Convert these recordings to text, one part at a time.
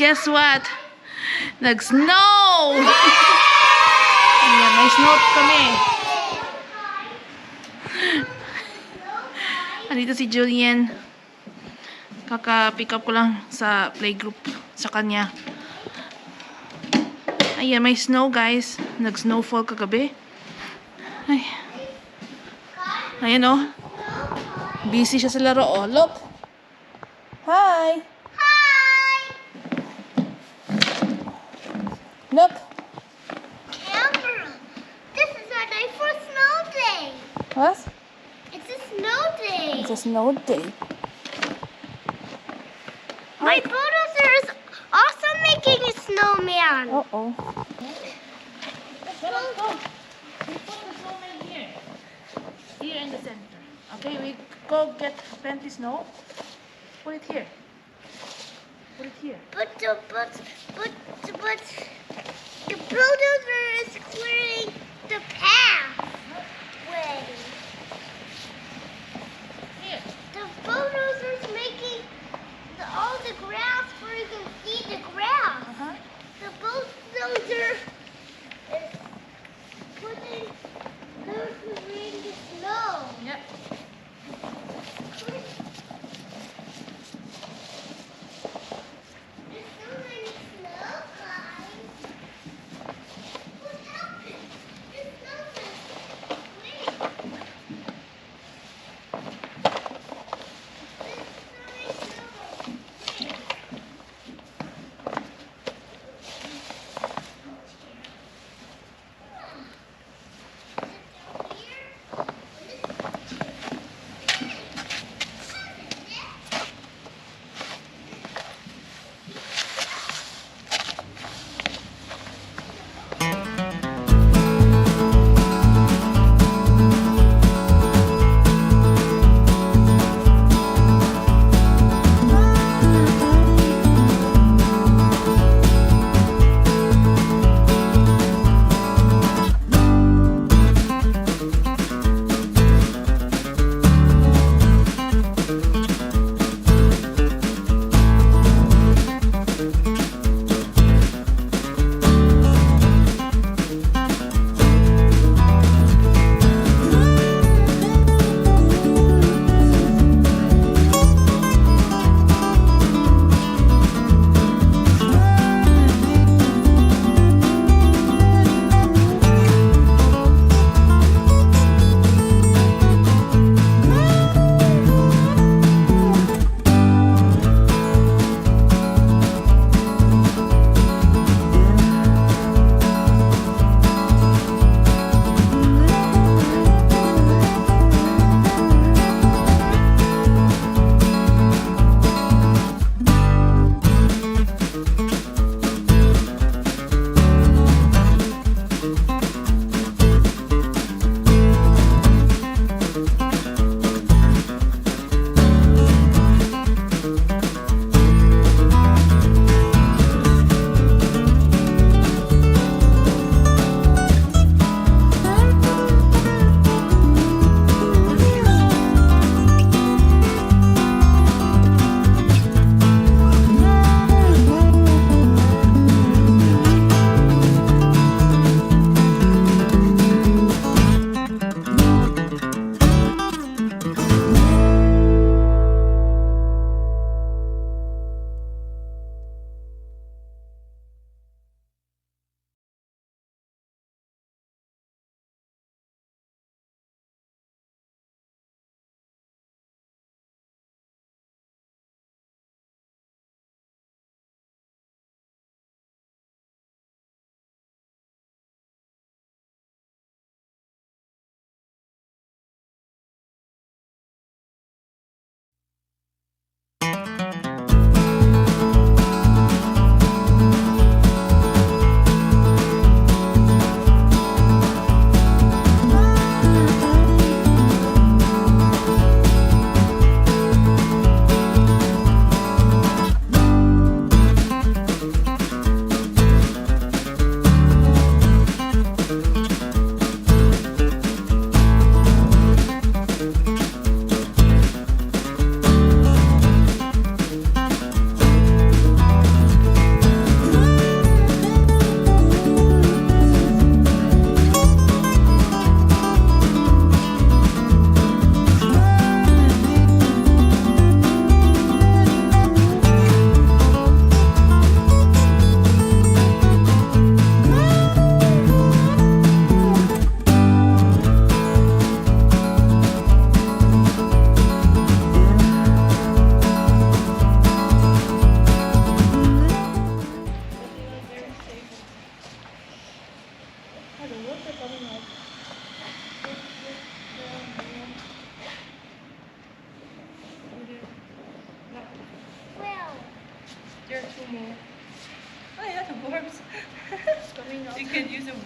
guess what? Nag-snow! Ayan, may snow kami. Andito si Julian. Kaka-pick up ko lang sa playgroup sa kanya. Ayan, may snow guys. Nag-snowfall kagabi. Ay. Ayan oh. Busy siya sa laro oh. Look. Hi. Hi! Look. Amber, this is our day for snow day. What? It's a snow day. It's a snow day. My bulldozer is also making a snowman. Uh-oh. Let's go. We put the snowman here. Here in the center. Okay, we go get plenty snow. Put it here. Put it here. But the bulldozer is clearing the pathway. Here. The bulldozer is making all the grass where you can see the grass. Uh-huh. The bulldozer is clearing the snow. Yep. There's so many snow, guys. What happened? There's no such. Wait.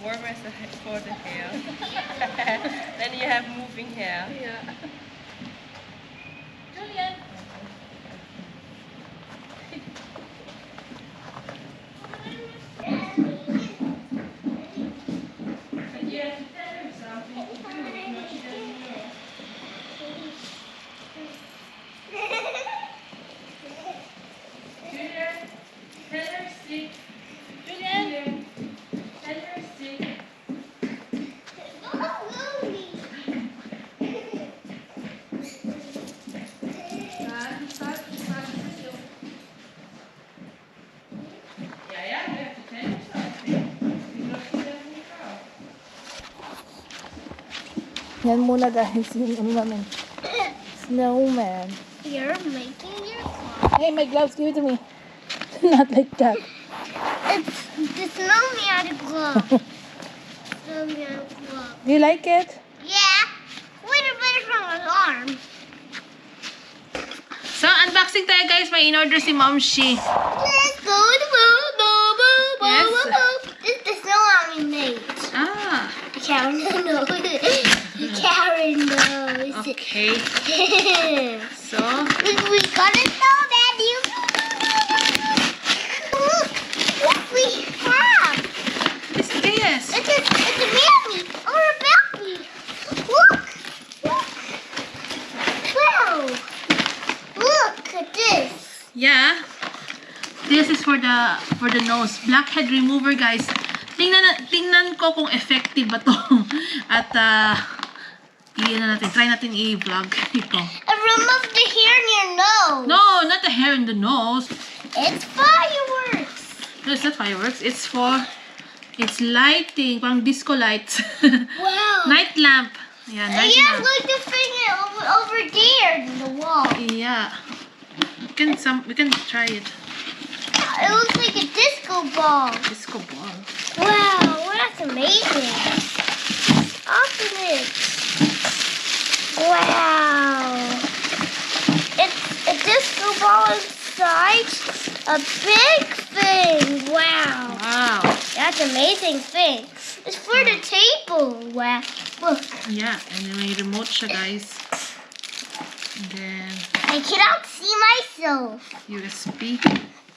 warmers for the hair. Then you have moving hair. Yeah. Julian. Yeah, tell her something to do, but she doesn't know. Julian, tell her sick. Julian, tell her sick. Yeah, yeah, you have to tell her something. Because she doesn't know. Yan muna guys, yung ano namin, snowman. You're making your clock. Hey, my gloves, give it to me. Not like that. It's the snowman glove. Snowman glove. Do you like it? Yeah. Wait a minute from my arm. So, unboxing tayo guys. May in-order si Mom Shi. Let's go to boo boo boo boo Yes. boo boo. This is the snowman we made. Ah, Karen knows. Karen knows. okay. So, We got a snowman. Look what we have. this is. It's a mammy or a baby. Look. Look. Wow. Look at this. Yeah. This is for the nose. Blackhead remover, guys. Tingnan ko kung effective ba to. At try natin i-vlog ito. And remove the hair in your nose. No, not the hair in the nose. It's fireworks. No, it's not fireworks. It's lighting, parang disco lights. Wow. Night lamp. Yeah, night Yeah, lamp. look the thing over there in the wall. Yeah. We can try it. It looks like a disco ball. Disco ball. Wow, that's amazing. Open it. Wow. It's a disco ball inside a big thing. Wow. Wow. That's an amazing thing. It's for the table. Wow. Look. Yeah, and then may remote siya, guys. And then I cannot see myself. USB.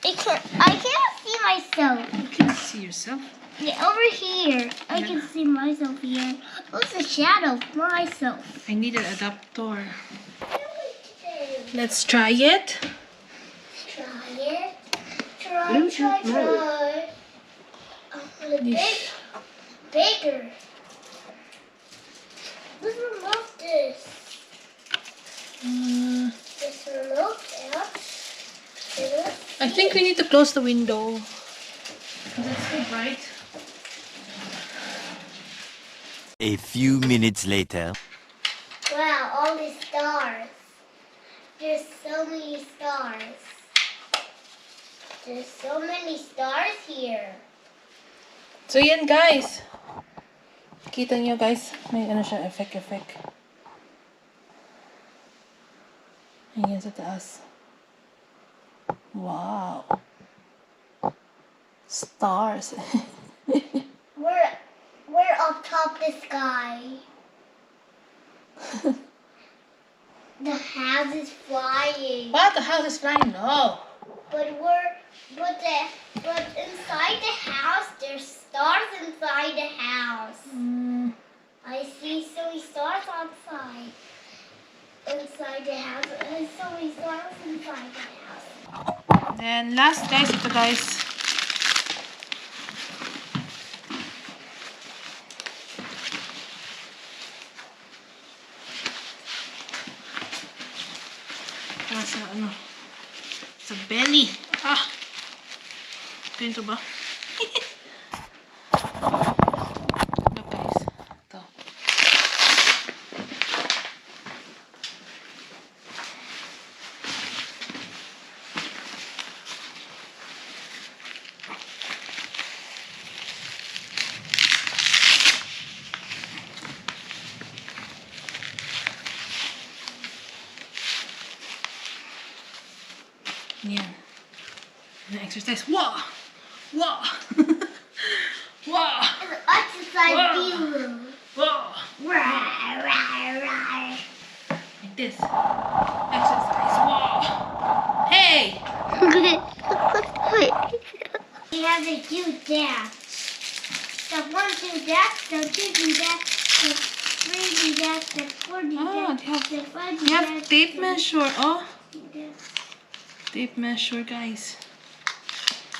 I can't see myself. You can see yourself. Yeah, over here. I can see myself here. What's the shadow of myself? I need an adapter. Let's try it. Try it. Try. I want it bigger. Let's remove this. This remote out. I think we need to close the window. That's too bright. A few minutes later. Wow, all these stars. There's so many stars. There's so many stars here. So yan guys. Kita nyo guys, may ano siya, effect. Ayan sa taas. Wow. Stars. We're up top the sky. The house is flying. What? The house is flying? No. But inside the house there's stars inside the house. I see so many stars outside. Inside the house. And so many stars inside the house. Then last guys, ito guys. Sa ano? Sa belly. Ganito ba? Look guys. Ito. Yan. Na exercise. Wow! Wow! Wow. It's exercise Wow. view. Wow. Rah, rah, rah. Like this. Exercise. Wow. Hey. We have to do that. Step 1 do that, step 2 do that, step 3 do that, step 4 do Ah, that, they have- step 5 do You have that. tape measure. Oh, do that. tape measure, guys.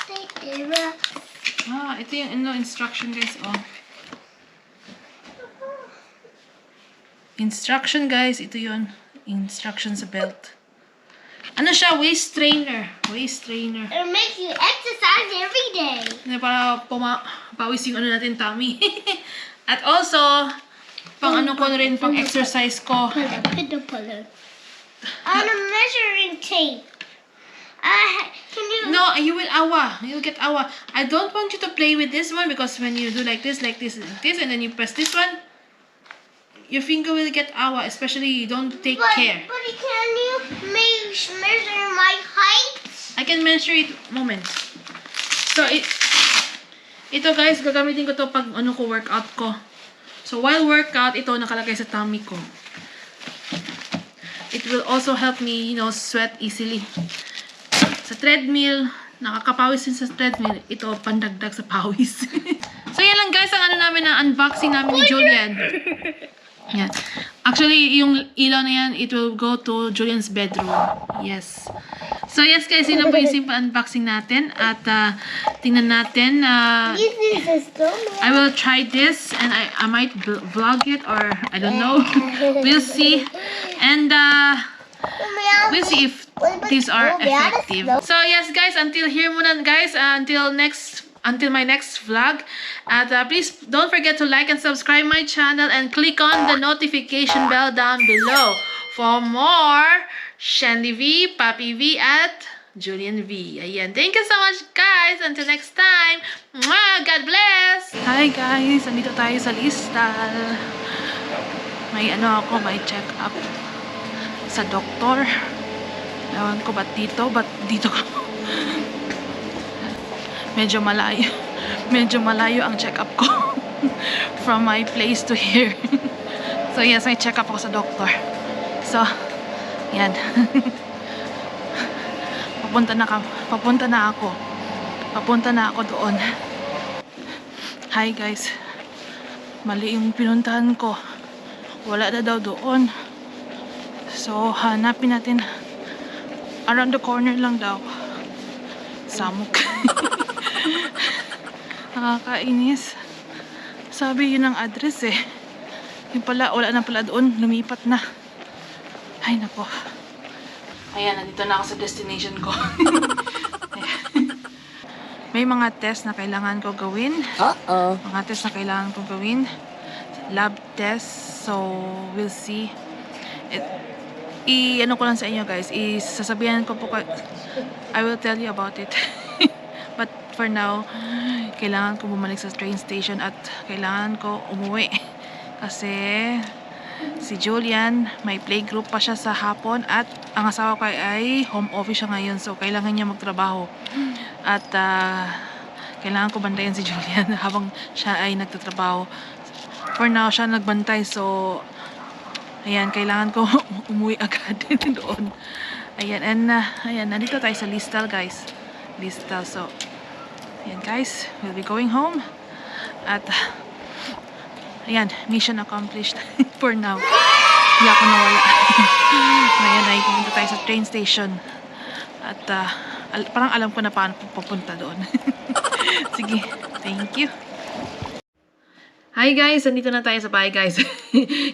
Stay there. Ah, ito yung instruction, guys. Oh. Instruction, guys. Ito yun. Instruction sa belt. Ano siya? Waist trainer. Waist trainer. It'll make you exercise every day. Para pawis yung ano natin, tummy. At also, pang ano ko rin, pang exercise ko. Puller. On a measuring tape. Can you? No, you will awa. You'll get awa. I don't want you to play with this one because when you do like this, and then you press this one, your finger will get awa, especially you don't take care. But can you measure my height? I can measure it moment. So, ito guys, gagamitin ko to pag ano ko, workout ko. So, while workout, ito nakalagay sa tummy ko. It will also help me, you know, sweat easily. Sa treadmill, nakakapawis din sa treadmill. Ito, pandagdag sa pawis. So, yan lang guys, ang ano namin na unboxing namin ni Julian. Yan. Actually, yung ilaw na yan, it will go to Julian's bedroom. Yes. So, yes guys, yun na po yung simple unboxing natin. At tingnan natin. This is a snowman. I will try this and I might vlog it or I don't know. We'll see. And we'll see if these are effective. So yes guys, until here muna guys, until my next vlog. At please don't forget to like and subscribe my channel and click on the notification bell down below for more Shandy V, Papi V at Julian V. Ayan. Thank you so much guys. Until next time. Mwah! God bless! Hi guys. Andito tayo sa Listal. May may check up sa doktor. Ewan ko ba't dito ka? Medyo malayo. Medyo malayo ang check up ko. From my place to here. So yes, may check up ako sa doktor. So, yan. Papunta na ako doon. Hi guys. Mali yung pinuntahan ko. Wala na daw doon. So, hanapin natin. Around the corner lang daw. Samok. Nakakainis. Sabi yun ang address eh. Yung pala, wala na pala doon. Lumipat na. Ay nako. Ayan, nandito na ako sa destination ko. May mga test na kailangan ko gawin. Mga test na kailangan ko gawin. Lab test. So, we'll see. Ano ko lang sa inyo guys. Sasabihan ko po I will tell you about it. But for now, kailangan ko bumalik sa train station at kailangan ko umuwi. Kasi si Julian, may playgroup pa siya sa hapon at ang asawa ko ay home office siya ngayon. So, kailangan niya magtrabaho. At kailangan ko bantayan si Julian habang siya ay nagtatrabaho. For now, siya nagbantay. So, ayan, kailangan ko umuwi agad doon. Ayan, and ayan, nandito tayo sa Listal, guys. Listal, so, ayan, guys, we'll be going home. At, ayan, mission accomplished for now. Hindi ako nawala. Ayan, ay pumunta tayo sa train station. At, parang alam ko na paano pupunta doon. Sige, thank you. Hi guys, nandito na tayo sa bahay guys.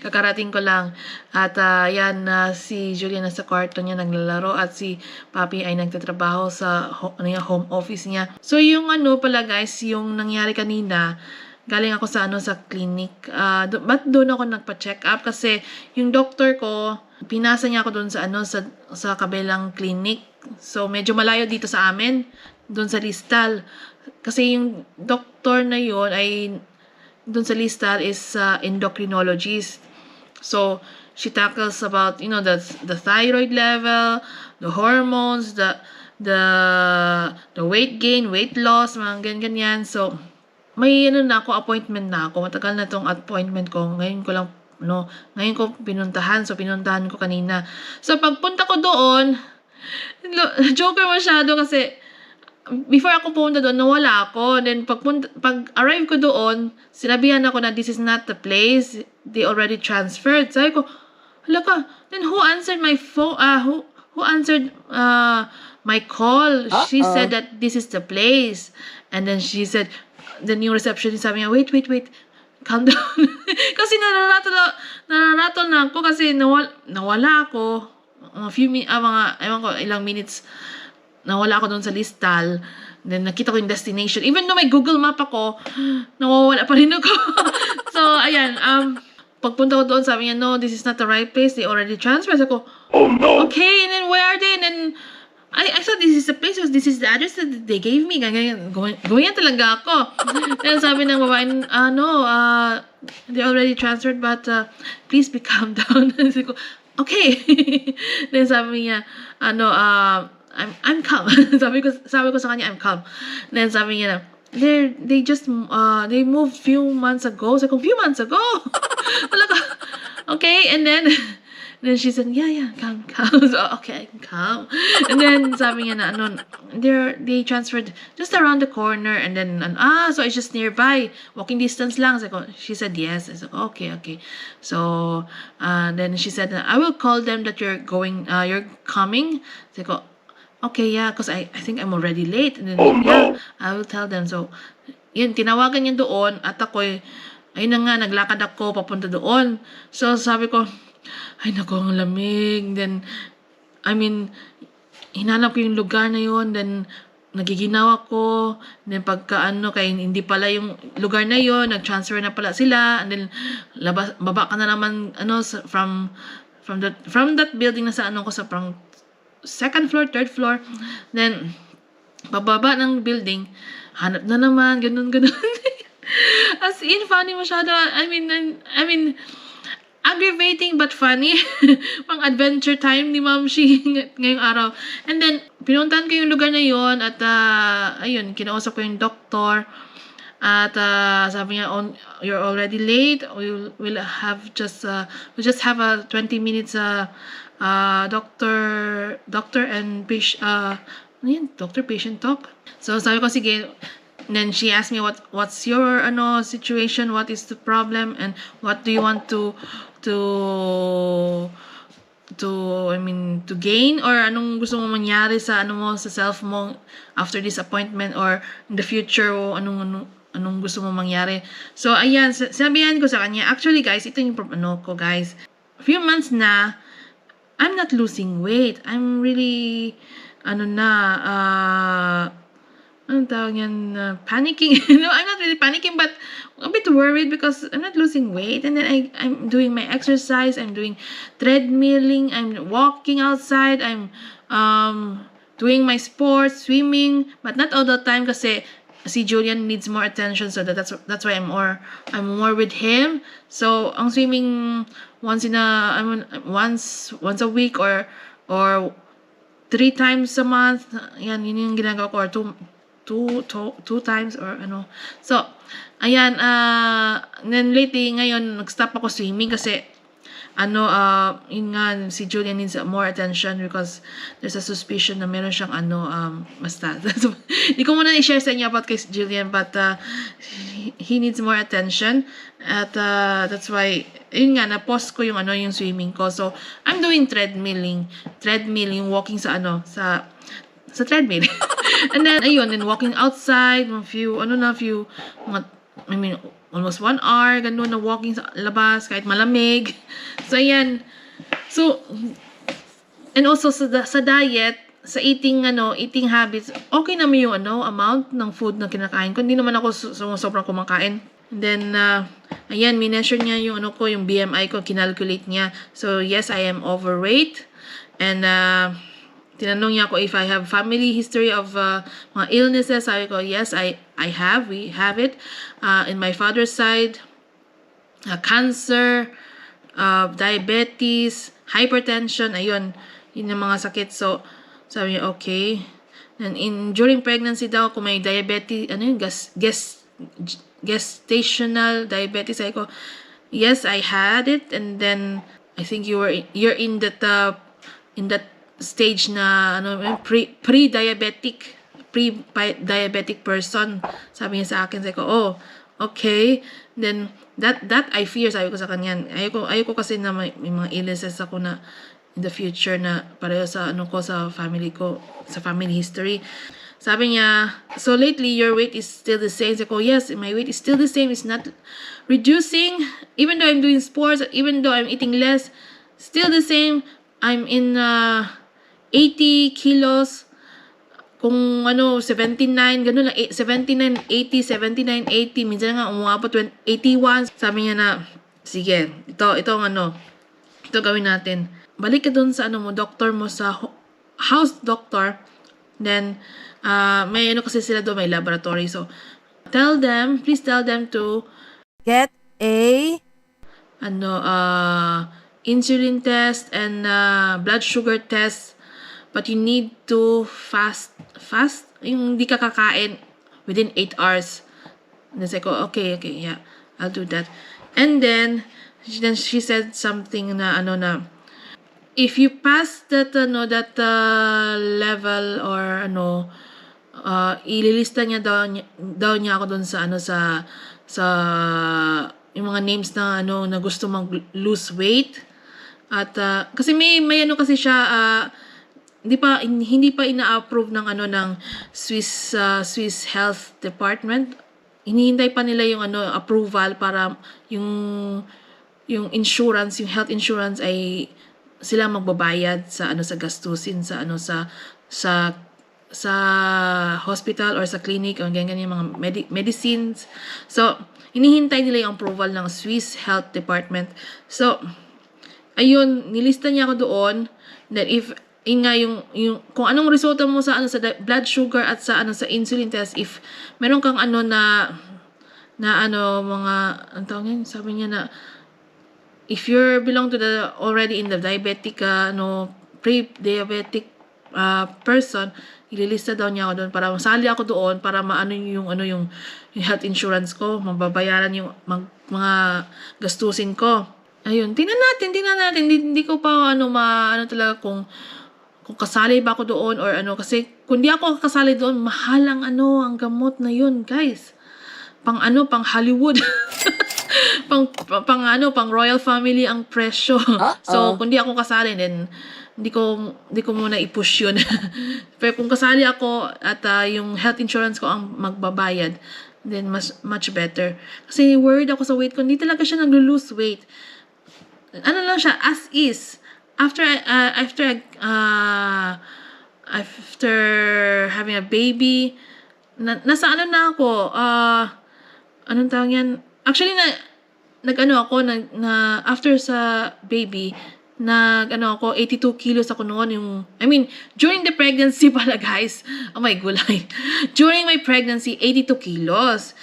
Kakarating ko lang. At yan, si Julian nasa kwarto niya naglalaro at si Papi ay nagtatrabaho sa home office niya. So yung pala guys, yung nangyari kanina, galing ako sa sa clinic. Ba't doon ako nagpa-check up? Kasi yung doctor ko, pinasa niya ako doon sa sa kabilang clinic. So medyo malayo dito sa amin, doon sa Listal. Kasi yung doctor na yun ay doon sa Listal is endocrinologist. So she tackles about the thyroid level, the hormones, the weight gain, weight loss, mga ganyan. So may ano na ako, appointment na ako. Matagal na tong appointment ko. Ngayon ko lang, ngayon ko pinuntahan. So, pinuntahan ko kanina. So, pagpunta ko doon, joker masyado kasi, before ako pumunta doon, nawala ako. Then, pag-arrive ko doon, sinabihan ako na this is not the place. They already transferred. Sabi ko, hala ka, then who answered my phone? Who answered my call? She said that this is the place. And then she said, the new receptionist sabi niya, wait. Calm down. Kasi nararatol na ako kasi nawala ako. Ewan ko, ilang minutes nawala ako doon sa listal. Then, nakita ko yung destination. Even though may Google Map ako, nawawala pa rin ako. So, ayan. Pagpunta ko doon, sabi niya, no, this is not the right place. They already transferred. Ako, oh, no! Okay, and then where are they? And then, I thought this is the place. This is the address that they gave me. Ganyan talaga ako. Then, sabi ng babae, no, they already transferred, but please be calm down. Sabi ko, okay. Then, sabi niya, I'm calm. sabi ko sa kanya, I'm calm. Then sabi niya, they they moved few months ago. Sabi ko, few months ago? Okay, and then she said, yeah, calm. So, okay, I'm calm. And then sabi niya na, they transferred just around the corner, and then, so it's just nearby, walking distance lang. So, she said yes. I said, okay. So, then she said, I will call them that you're coming. So, okay, yeah, because I think I'm already late. And then, yeah, I will tell them. So, yun, tinawagan niya doon, at ako'y, ayun na nga, naglakad ako, papunta doon. So, sabi ko, ay, naku, ang lamig. Then, hinanap ko yung lugar na yun. Then, nagiginaw ako. Then, kaya hindi pala yung lugar na yun, nag-transfer na pala sila. And then, baba ka na naman, from that building na sa sa parang second floor, third floor. Then, bababa ng building, hanap na naman, ganun. As in, funny masyado. I mean, aggravating but funny. Pang adventure time ni Ma'am Shi ngayong araw. And then, pinuntahan ko yung lugar na yon at, ayun, kinausap ko yung doktor. At sabi niya, you're already late. We'll just have a 20 minutes doctor and patient talk. So sabi ko, sige. And then she asked me what's your situation, what is the problem, and what do you want to gain, or anong gusto mo mangyari sa sa self mo after this appointment, or in the future, o anong gusto mo mangyari. So ayan, sinabihan ko sa kanya, actually guys, ito yung ko guys, a few months na I'm not losing weight. I'm really panicking. No, I'm not really panicking, but a bit worried because I'm not losing weight. And then I'm doing my exercise. I'm doing treadmilling. I'm walking outside. I'm doing my sports, swimming, but not all the time kasi si Julian needs more attention, so that's why I'm more with him. So ang swimming once a week or 3 times a month, yun yung ginagawa ko, or two times or So ayan, then lately ngayon nag-stop ako swimming kasi yun nga, si Julian needs more attention because there's a suspicion na meron siyang basta. Hindi ko muna i-share sa inyo about kay Julian, but he needs more attention, at that's why yun nga, na-post ko yung yung swimming ko. So I'm doing treadmilling, walking sa treadmill. And then ayun, then walking outside, almost 1 hour, ganun na walking sa labas, kahit malamig. So, ayan. So, and also sa diet, sa eating habits, okay naman yung amount ng food na kinakain ko. Hindi naman ako sobrang kumakain. And then, ayan, mineasure niya yung yung BMI ko, kinalculate niya. So, yes, I am overweight. And, tinanong niya ako if I have family history of mga illnesses. Sabi ko, yes, I have. We have it. In my father's side, cancer, diabetes, hypertension, ayun. Yun yung mga sakit. So, sabi niya, okay. And during pregnancy daw, kung may diabetes, gestational diabetes. Sabi ko, yes, I had it, and then I think you're in that stage na pre-diabetic person. Sabi niya sa akin, sabi ko, oh, okay. Then that I fear, sabi ko sa kanya. Ayoko kasi na may mga illnesses ako na in the future na pareho sa sa family ko, sa family history. Sabi niya, so lately your weight is still the same. Sabi ko, yes, my weight is still the same. It's not reducing. Even though I'm doing sports, even though I'm eating less, still the same. I'm in 80 kilos. Kung 79, ganun lang, 79, 80, 79, 80. Minsan nga umabot 81. Sabi niya na, sige, ito gawin natin. Balik ka dun sa doctor mo, sa house doctor. Then, may kasi sila doon, may laboratory. So, please tell them to get a insulin test and blood sugar test, but you need to fast, yung hindi ka kakain within 8 hours. And then I go, okay, yeah, I'll do that. And then she said something na if you pass that level or ililista niya daw niya ako doon sa sa yung mga names na na gusto mag-lose weight. At kasi may kasi siya hindi pa ina-approve ng ng Swiss Health Department. Hinihintay pa nila yung approval para yung insurance, yung health insurance ay sila magbabayad sa sa gastusin sa sa hospital or sa clinic o ganyan mga medicines. So hinihintay nila yung approval ng Swiss Health Department. So ayun, nilista niya ako doon. Then if yung kung anong resulta mo sa sa blood sugar at sa sa insulin test, if meron kang na mga sabi niya na if you belong to the already in the diabetic pre-diabetic person, ililista daw niya ako doon para masali ako doon para maano yung health insurance ko, mababayaran yung mga gastusin ko. Ayun, tingnan natin. Hindi ko pa talaga kung kasali ba ako doon or kasi kung di ako kasali doon, mahal ang ang gamot na yun, guys. Pang Hollywood. pang royal family ang presyo. So kung di ako kasali, then hindi ko muna i-push yun. Pero kung kasali ako at yung health insurance ko ang magbabayad, then much better. Kasi worried ako sa weight ko. Hindi talaga siya nag-lose weight. Lang siya, as is. After having a baby, nasa na ako, anong tawag yan? Actually, after sa baby, ako, 82 kilos ako noon. During the pregnancy pala, guys. Oh my gulay. During my pregnancy, 82 kilos.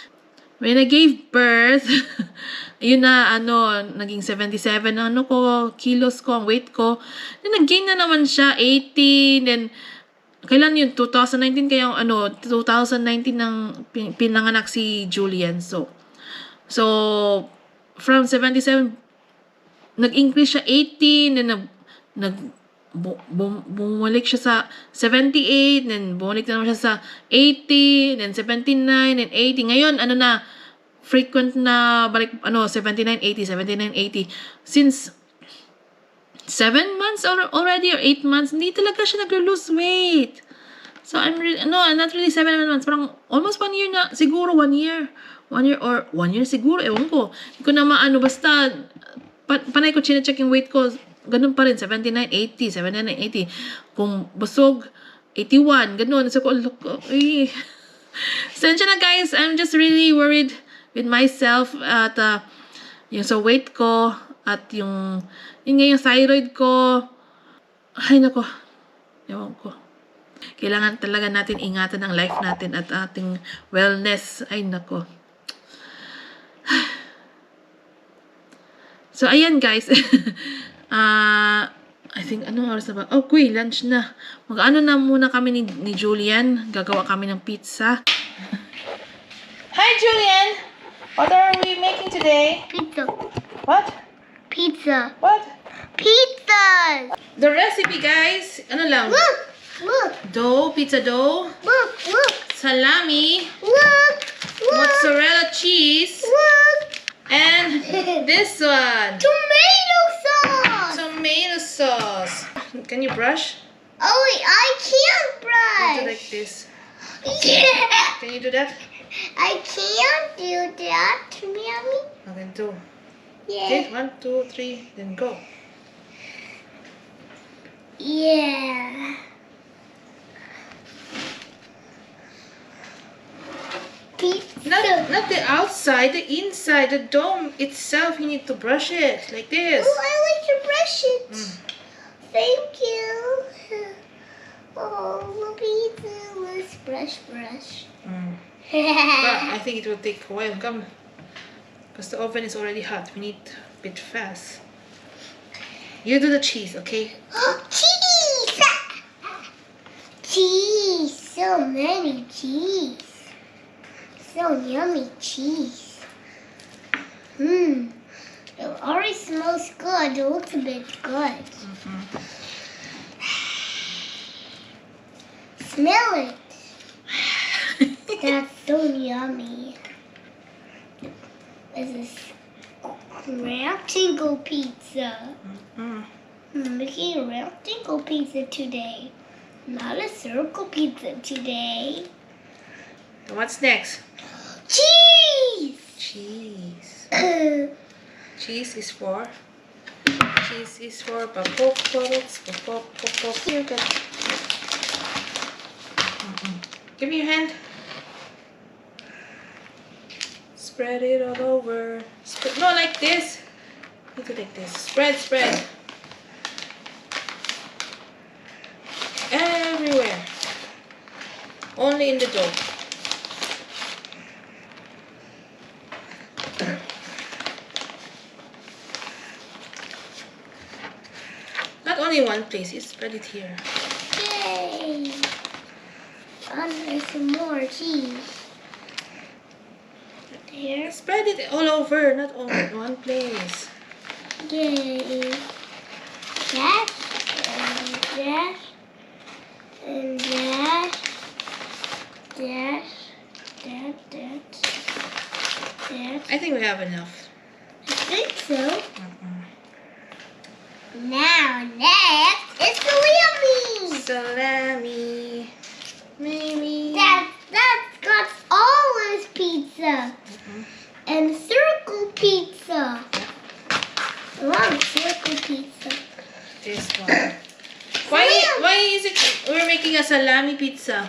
When I gave birth, yun na, naging 77 kilos ko, ang weight ko. Then, nag-gain na naman siya, 80. Then, kailan yun? 2019 kaya 2019 nang pinanganak si Julian. So, from 77, nag-increase siya 18, then bumalik siya sa 78, then bumalik na naman siya sa 80, then 79, then 80. Ngayon, frequent na balik, 79, 80, 79, 80. Since 7 months already or 8 months, hindi talaga siya nag-lose weight. So, not really 7 months, parang almost 1 year na, siguro 1 year. 1 year or 1 year siguro, ewan ko. Hindi ko na basta, panay ko chine-check yung weight ko, ganun pa rin, 79, 80, 79, 80. Kung busog, 81, ganun. So, sensya na, guys, I'm just really worried with myself at yung sa weight ko at yung thyroid ko. Ay, nako. Ewan ko. Kailangan talaga natin ingatan ang life natin at ating wellness. Ay, nako. So, ayan, guys. I think, anong oras na ba? Okay, lunch na. Mag-ano na muna kami ni Julian. Gagawa kami ng pizza. Hi, Julian! What are we making today? Pizza. What? Pizza. What? Pizzas. The recipe, guys. Ano lang? Look. Look. Dough, pizza dough, Look. Look. salami, Look. Look. mozzarella cheese, Look. and this one. Tomato sauce. Tomato sauce. Can you brush? Oh, wait, I can't Do brush. like this. Yeah. Can you do that? I can't do that, Mommy. Okay, do. Yeah. Okay, 1, 2, 3, then go. Yeah. Pizza. Not the outside, the inside, the dome itself. You need to brush it like this. Oh, I like to brush it. Mm. Thank you. Oh, pizza. Let's brush. Mm. But I think it will take a while. Come, because the oven is already hot. We need a bit fast. You do the cheese, okay? Cheese! Cheese! So many cheese. So yummy cheese. It already smells good. It looks a bit good. Smell it. That's so yummy. This is rectangle pizza. Mm. I'm making a rectangle pizza today. Not a circle pizza today. So what's next? Cheese! Cheese. Cheese! Cheese is for pop. Here, go. Give me your hand. Spread it all over. No, like this. You do like this. Spread. Everywhere. Only in the dough. Not only one place, you spread it here. Yay! And there's some more cheese. Here. Spread it all over, not all in one place. Yay! That and that. I think we have enough. I think so. Now, next is salami. Salami. Maybe. That's got always pizza. And circle pizza. I love circle pizza. This one. Why is it we're making a salami pizza?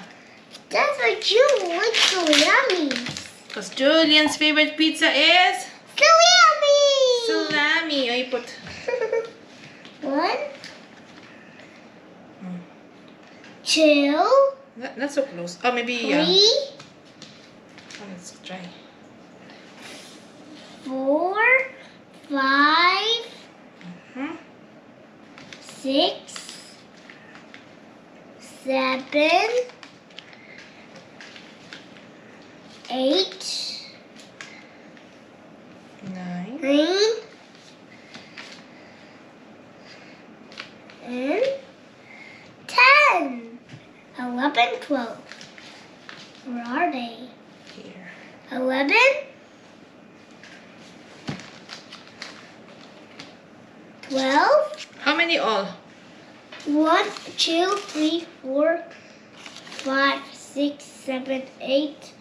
That's what you like salami. Because Julian's favorite pizza is Salami! salami. Oh, you put 1, 2, not so close. Oh, maybe yeah. 3, Oh, let's try. 4, 5, Hmm? 6, 7, 8, 9. 9, and 10. 11, 12. Where are they? Here. 11, 12. How many all? 1, 2, 3, 4, 5, 6, 7, 8,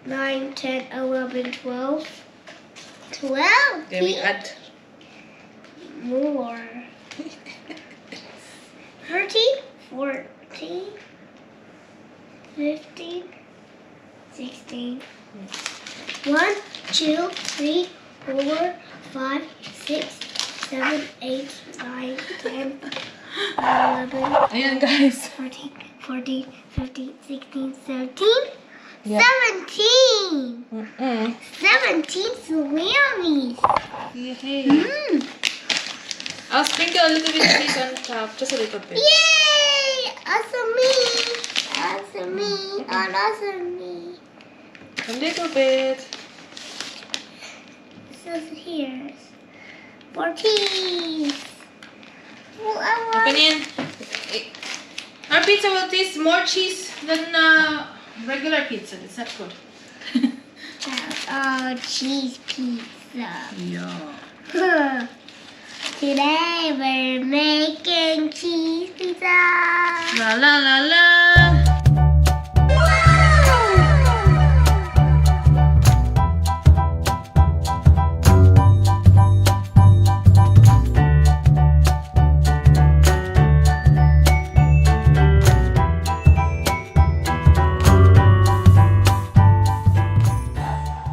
9, 10, 11, 12. 12. Then we add. More. 13, 14, 15, 16. 1, 2, 3, 4, 5, 6, 7, 8, 9, 10, 11, Ayan, guys. 13, 14, 15, 16, 17, Yeah. 17. Mm-mm. 17 salamis. Yay. I'll sprinkle a little bit of cheese on top, just a little bit. Yay! Awesome me. Awesome me. Awesome me. A little bit. pizzas here. More cheese. Well, I want Open in. Our pizza will taste more cheese than regular pizza. Is that good? cheese pizza. Yeah. Today we're making cheese pizza. La la la la.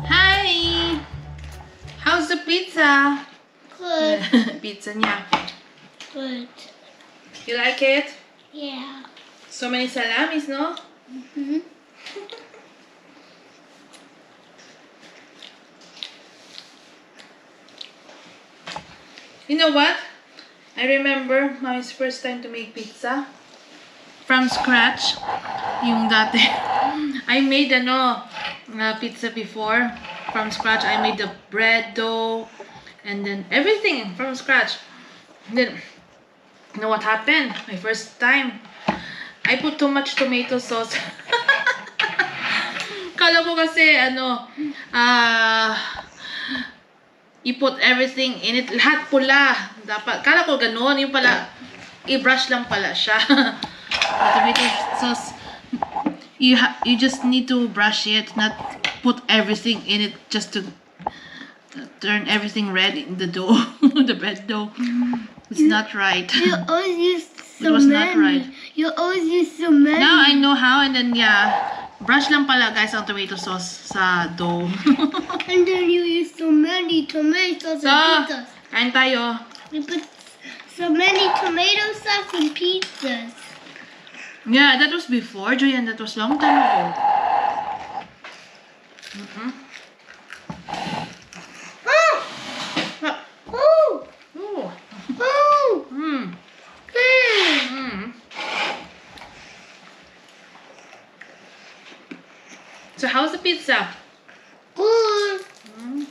Hi. How's the pizza? Good. Pizza niya. Good. You like it? Yeah. So many salamis, no? Hmm. You know what? I remember Mommy's first time to make pizza from scratch. Yung dati. I made pizza before from scratch. I made the bread dough and then everything from scratch. And then, you know what happened? My first time, I put too much tomato sauce. Kala ko kasi you put everything in it, lahat pula. Dapat, kala ko ganun, yung pala, i-brush lang pala siya. The tomato sauce, you just need to brush it, not put everything in it just to turn everything red in the dough, the bread dough. It's not right. You always use It was not right. You always use so many. Now I know how, and then brush lang pala guys ang tomato sauce sa dough. And then you use so many tomatoes So, and pizzas. kain tayo. You put so many tomato sauce and pizzas. Yeah, that was before, Julian. That was long time ago. Oh! Ah, Oh! oh. Oh! Mm. Mm. Mm. So how's the pizza? Good. Mm.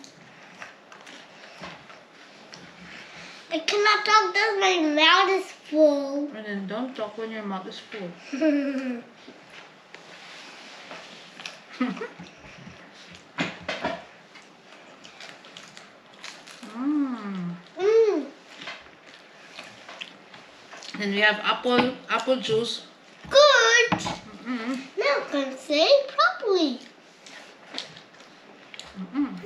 I cannot talk because my mouth is full. And then don't talk when your mouth is full. Mm. Mm. Then we have apple juice. Good. Mm. Now I can say properly. Mm.